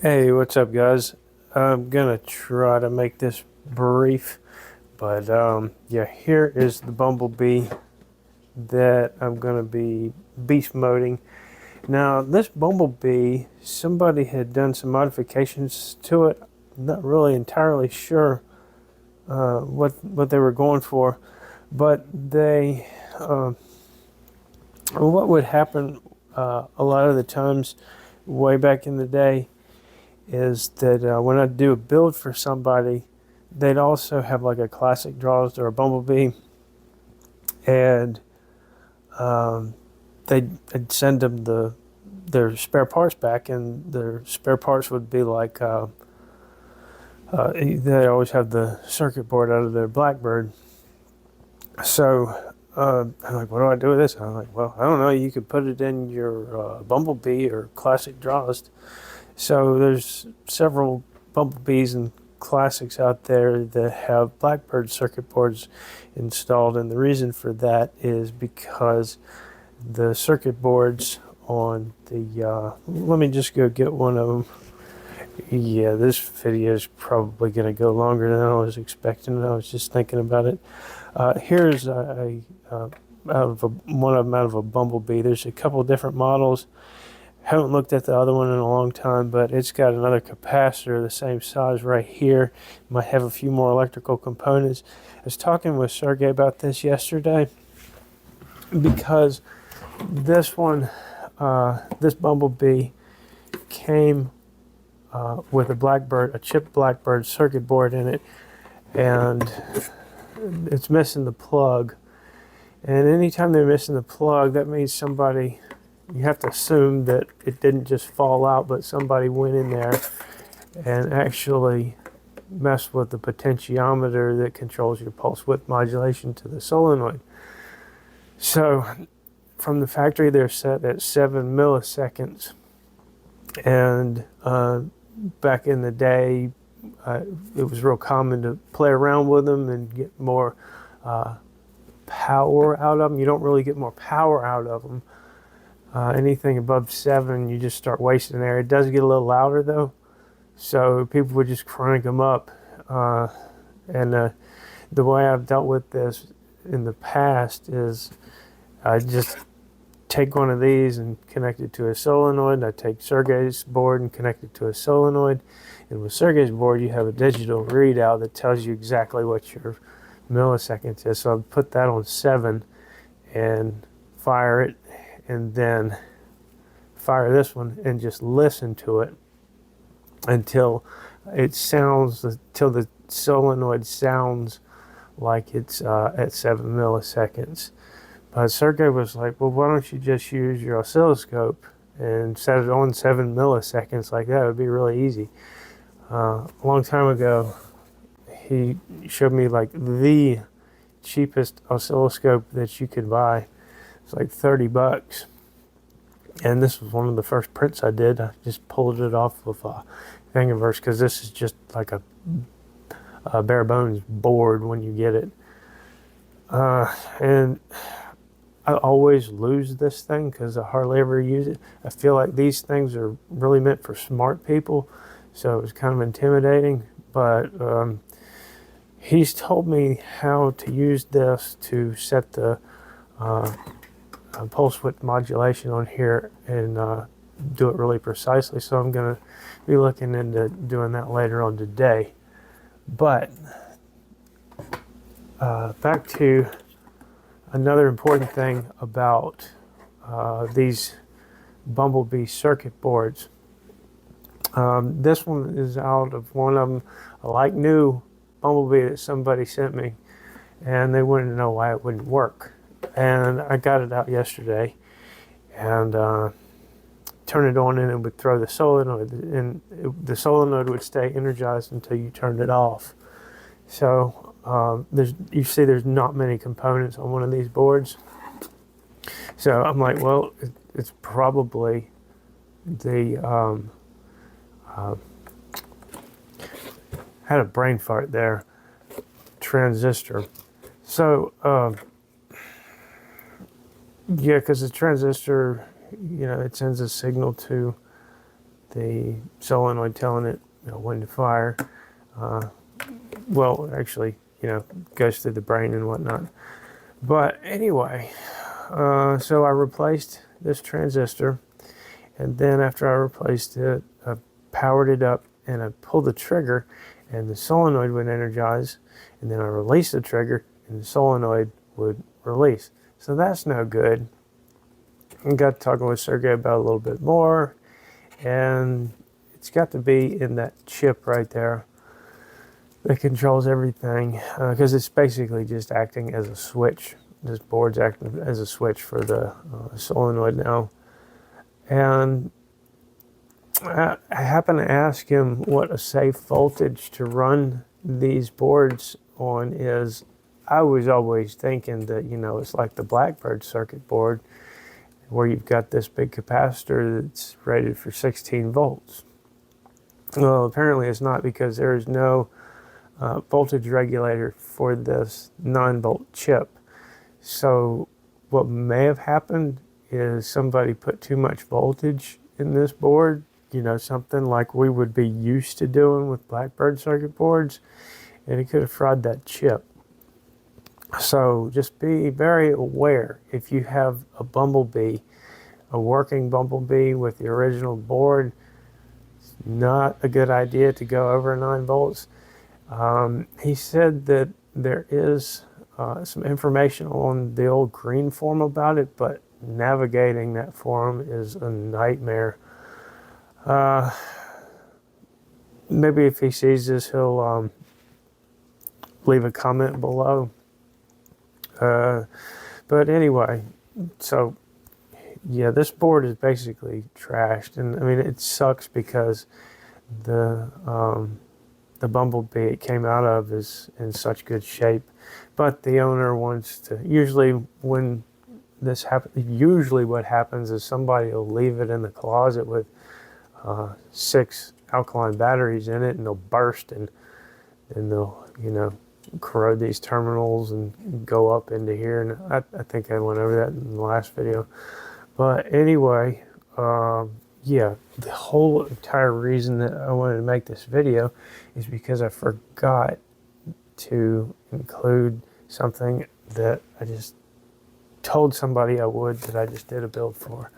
Hey, what's up, guys? I'm gonna try to make this brief, but yeah, here is the Bumblebee that I'm gonna be beast moding. Now, this Bumblebee, somebody had done some modifications to it. Not really entirely sure what they were going for, but what would happen a lot of the times, way back in the day, is that when I do a build for somebody, they'd also have like a classic draws or a Bumblebee, and they'd send them their spare parts back, and their spare parts would be like they always have the circuit board out of their Blackbird. So I'm like, what do I do with this? I'm like, well, I don't know. You could put it in your Bumblebee or classic draws. So there's several Bumblebees and classics out there that have Blackbird circuit boards installed, and the reason for that is because the circuit boards on the let me just go get one of them. Yeah, this video is probably going to go longer than I was expecting. I was just thinking about it. Here's one of them out of a Bumblebee. There's a couple different models. Haven't looked at the other one in a long time, but it's got another capacitor the same size right here. Might have a few more electrical components. I was talking with Sergey about this yesterday because this one, this Bumblebee, came with a chip Blackbird circuit board in it, and it's missing the plug. And anytime they're missing the plug, that means you have to assume that it didn't just fall out, but somebody went in there and actually messed with the potentiometer that controls your pulse width modulation to the solenoid. So from the factory, they're set at 7 milliseconds. And back in the day, it was real common to play around with them and get more power out of them. You don't really get more power out of them. Anything above 7, you just start wasting air. It does get a little louder though, so people would just crank them up. And the way I've dealt with this in the past is I just take one of these and connect it to a solenoid. I take Sergey's board and connect it to a solenoid. And with Sergey's board, you have a digital readout that tells you exactly what your milliseconds is. So I'll put that on 7 and fire it, and then fire this one and just listen to it until the solenoid sounds like it's at 7 milliseconds. But Sergey was like, well, why don't you just use your oscilloscope and set it on 7 milliseconds like that? It would be really easy. A long time ago, he showed me like the cheapest oscilloscope that you could buy. It's like $30. And this was one of the first prints I did. I just pulled it off of Thingiverse because this is just like a bare bones board when you get it. And I always lose this thing because I hardly ever use it. I feel like these things are really meant for smart people, so it was kind of intimidating. But he's told me how to use this to set the pulse width modulation on here and do it really precisely. So I'm going to be looking into doing that later on today. But back to another important thing about these Bumblebee circuit boards. This one is out of one of them, a like new Bumblebee that somebody sent me, and they wanted to know why it wouldn't work. And I got it out yesterday and turned it on, and it would throw the solenoid, and the solenoid would stay energized until you turned it off. So you see there's not many components on one of these boards. So I'm like, well, it's probably the had a brain fart there, transistor. So yeah, because the transistor, it sends a signal to the solenoid telling it, you know, when to fire. Well, actually, you know, goes through the brain and whatnot. But anyway, so I replaced this transistor, and then after I replaced it, I powered it up and I pulled the trigger and the solenoid would energize, and then I released the trigger and the solenoid would release. So that's no good. I got to talking with Sergey about it a little bit more, and it's got to be in that chip right there that controls everything, because it's basically just acting as a switch. This board's acting as a switch for the solenoid now. And I happen to ask him what a safe voltage to run these boards on is. I was always thinking that, you know, it's like the Blackbird circuit board where you've got this big capacitor that's rated for 16 volts. Well, apparently it's not, because there is no voltage regulator for this 9-volt chip. So what may have happened is somebody put too much voltage in this board, you know, something like we would be used to doing with Blackbird circuit boards, and it could have fried that chip. So just be very aware if you have a Bumblebee, a working Bumblebee with the original board. It's not a good idea to go over 9 volts. He said that there is some information on the old green forum about it, but navigating that forum is a nightmare. Maybe if he sees this, he'll leave a comment below. But anyway, so yeah, this board is basically trashed, and I mean it sucks because the Bumblebee it came out of is in such good shape, but the owner wants to. Usually when this happens, usually what happens is somebody will leave it in the closet with 6 alkaline batteries in it, and they'll burst, and they'll, you know, corrode these terminals and go up into here. And I think I went over that in the last video. But anyway, yeah, the whole entire reason that I wanted to make this video is because I forgot to include something that I just told somebody I would, that I just did a build for.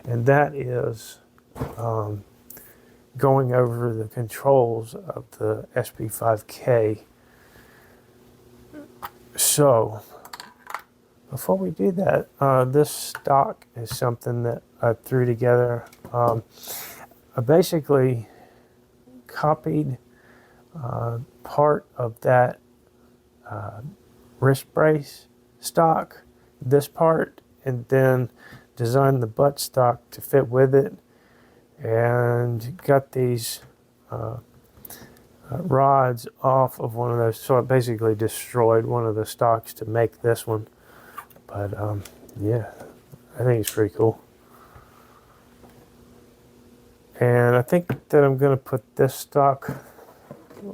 And that is going over the controls of the SP5K. So before we do that, this stock is something that I threw together. I basically copied part of that wrist brace stock, this part, and then designed the butt stock to fit with it, and got these rods off of one of those. So I basically destroyed one of the stocks to make this one. But yeah, I think it's pretty cool. And I think that I'm going to put this stock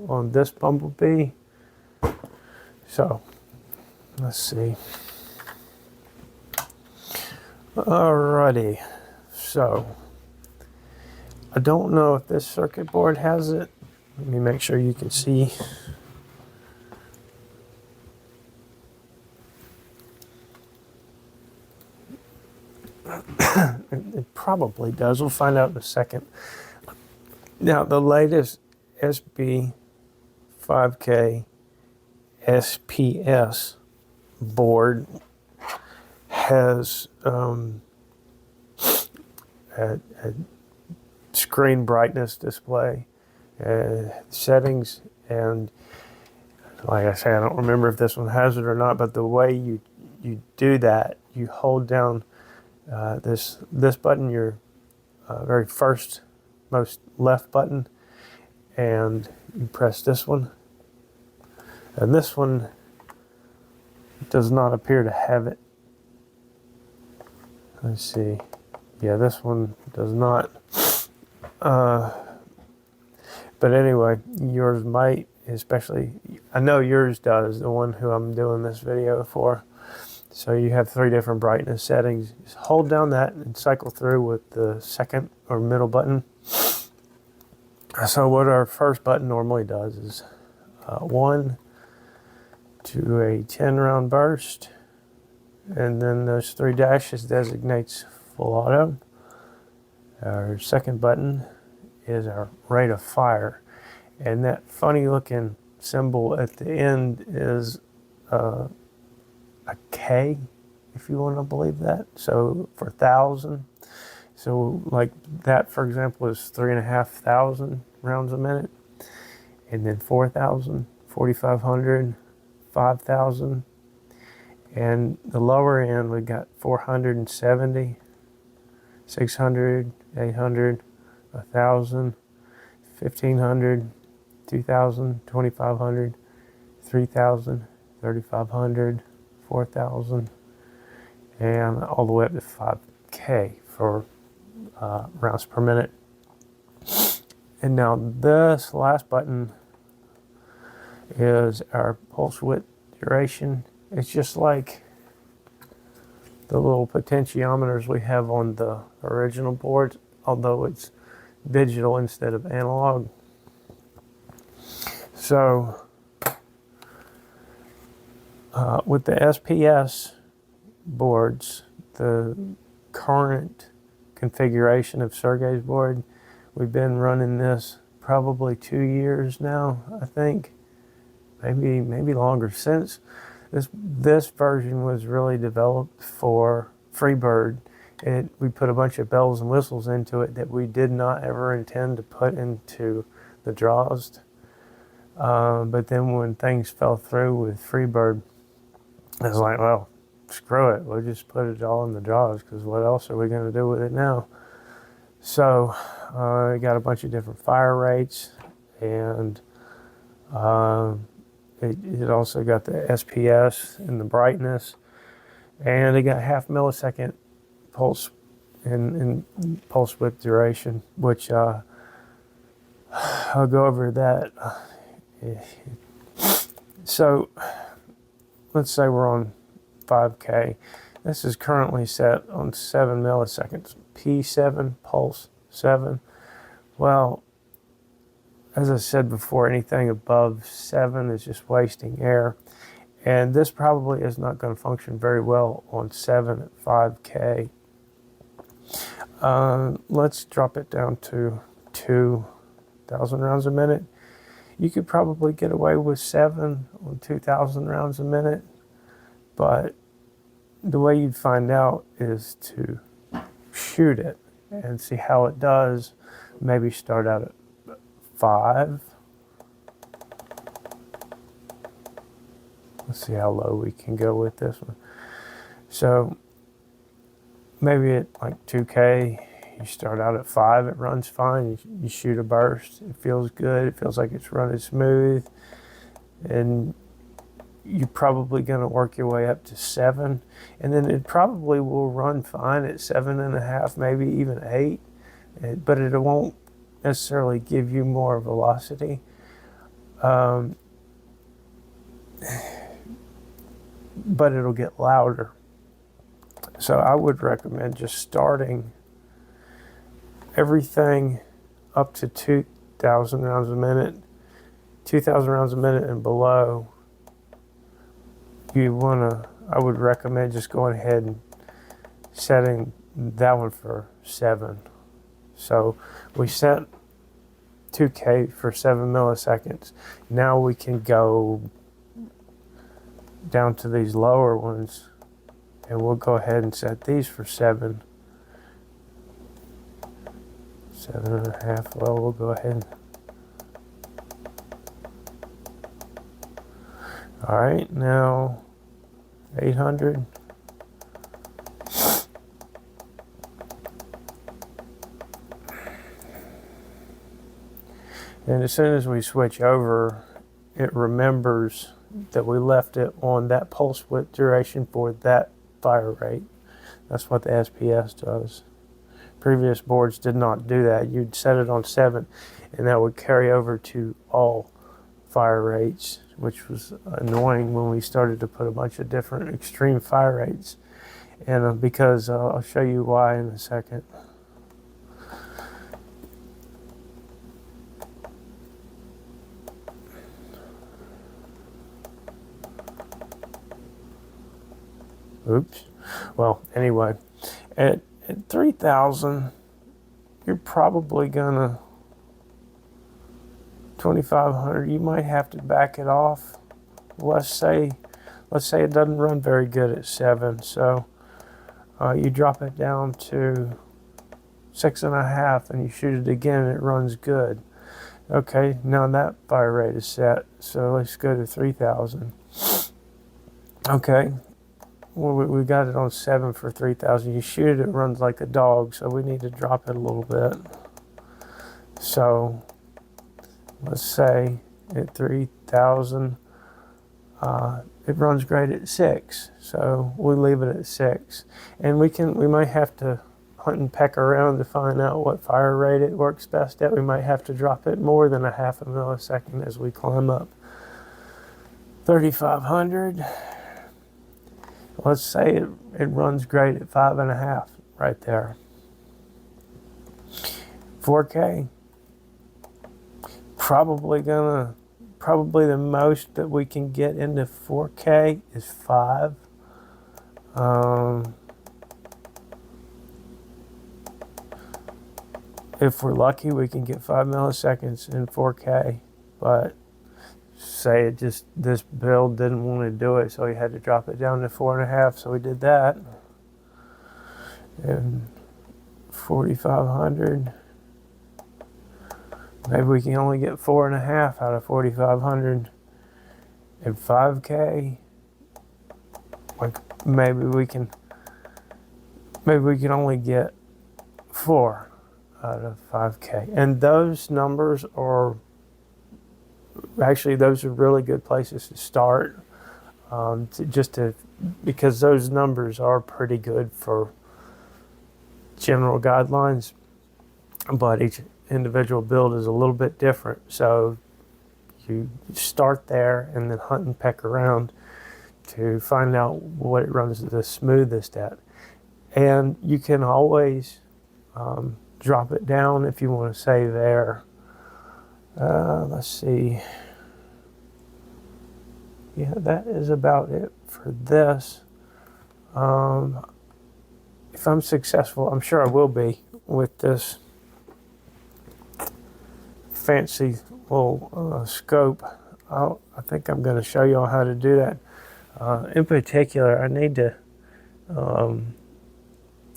on this Bumblebee. So let's see. Alrighty, so I don't know if this circuit board has it. Let me make sure you can see. It probably does. We'll find out in a second. Now, the latest SP5K SPS board has a screen brightness display, settings, and like I say, I don't remember if this one has it or not, but the way you do that, you hold down this button, your very first most left button, and you press this one, and this one does not appear to have it. Let's see. Yeah, this one does not. But anyway, yours might, especially, I know yours does, the one who I'm doing this video for. So you have 3 different brightness settings. Just hold down that and cycle through with the second or middle button. So what our first button normally does is 1 to a 10 round burst, and then those 3 dashes designates full auto. Our second button is our rate of fire, and that funny looking symbol at the end is a K, if you want to believe that. So for 1,000, so like that, for example, is 3,500 rounds a minute, and then 4,000, 4,500, 5,000, and the lower end we got 470, 600, 800, 1,000, 1,500, 2,000, 2,500, 3,000, 3,500, 4,000, and all the way up to 5K for rounds per minute. And now this last button is our pulse width duration. It's just like the little potentiometers we have on the original board, although it's digital instead of analog. So with the SPS boards, the current configuration of Sergey's board, we've been running this probably 2 years now, I think, maybe longer. Since this version was really developed for Freebird, we put a bunch of bells and whistles into it that we did not ever intend to put into the Droz. But then when things fell through with Freebird, I was like, well, screw it. We'll just put it all in the Droz, because what else are we going to do with it now? So I got a bunch of different fire rates, and it also got the SPS and the brightness, and it got half millisecond pulse and pulse width duration, which I'll go over that. So let's say we're on 5K. This is currently set on 7 milliseconds. P7, pulse 7. Well, as I said before, anything above 7 is just wasting air. And this probably is not going to function very well on 7 at 5K. Let's drop it down to 2,000 rounds a minute. You could probably get away with 7 on 2,000 rounds a minute, but the way you'd find out is to shoot it and see how it does. Maybe start out at 5. Let's see how low we can go with this one. So maybe at like 2K, you start out at 5, it runs fine. You shoot a burst, it feels good, it feels like it's running smooth, and you're probably going to work your way up to 7, and then it probably will run fine at 7.5, maybe even 8, but it won't necessarily give you more velocity. But it'll get louder. So I would recommend just starting everything up to 2,000 rounds a minute, 2,000 rounds a minute and below. I would recommend just going ahead and setting that one for 7. So we set 2K for 7 milliseconds. Now we can go down to these lower ones, and we'll go ahead and set these for 7. 7.5. Well, we'll go ahead. All right, now 800. And as soon as we switch over, it remembers that we left it on that pulse width duration for that fire rate. That's what the SPS does. Previous boards did not do that. You'd set it on 7, and that would carry over to all fire rates, which was annoying when we started to put a bunch of different extreme fire rates. And because I'll show you why in a second. Oops. Well, anyway, at 3,000, you're probably gonna 2,500. You might have to back it off. Let's say it doesn't run very good at 7, so you drop it down to 6.5, and you shoot it again, and it runs good. Okay, now that fire rate is set, so let's go to 3,000. Okay, well, we got it on 7 for 3,000. You shoot it, it runs like a dog, so we need to drop it a little bit. So let's say at 3,000, it runs great at 6, so we leave it at 6. And we might have to hunt and peck around to find out what fire rate it works best at. We might have to drop it more than a half a millisecond as we climb up. 3,500. Let's say it runs great at 5.5 right there. 4K. Probably the most that we can get into 4K is 5. If we're lucky, we can get 5 milliseconds in 4K, but say this build didn't want to do it, so we had to drop it down to 4.5, so we did that. And 4,500, maybe we can only get 4.5 out of 4,500. And 5K, like maybe we can only get 4 out of 5K. And those numbers are those are really good places to start, because those numbers are pretty good for general guidelines, but each individual build is a little bit different. So you start there and then hunt and peck around to find out what it runs the smoothest at. And you can always drop it down if you want to save air. Let's see. Yeah, that is about it for this. If I'm successful, I'm sure I will be with this fancy little scope. I think I'm going to show you all how to do that. In particular, I need to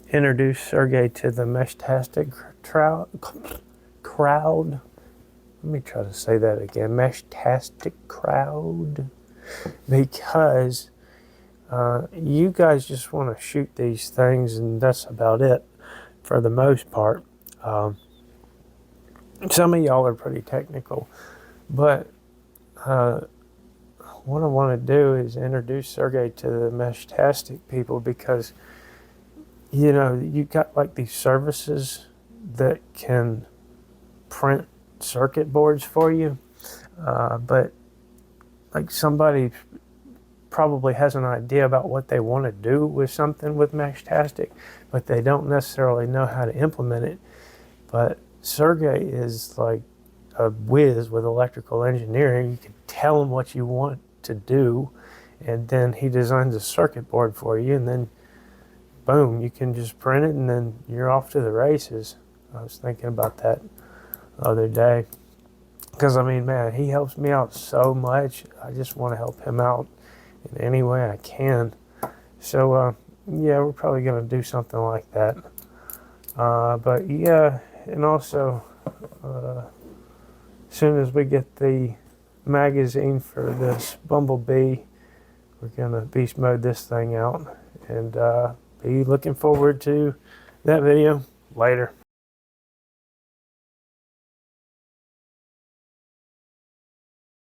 introduce Sergey to the Meshtastic crowd. Let me try to say that again. Meshtastic crowd. Because you guys just want to shoot these things, and that's about it for the most part. Some of y'all are pretty technical, but what I want to do is introduce Sergey to the Meshtastic people, because you got like these services that can print circuit boards for you, but like somebody probably has an idea about what they want to do with something with Meshtastic, but they don't necessarily know how to implement it. But Sergey is like a whiz with electrical engineering. You can tell him what you want to do, and then he designs a circuit board for you, and then boom, you can just print it, and then you're off to the races. I was thinking about that the other day, because I mean, man, he helps me out so much. I just want to help him out in any way I can. So yeah, we're probably going to do something like that. But yeah, and also as soon as we get the magazine for this Bumblebee, we're going to beast mode this thing out, and be looking forward to that video later.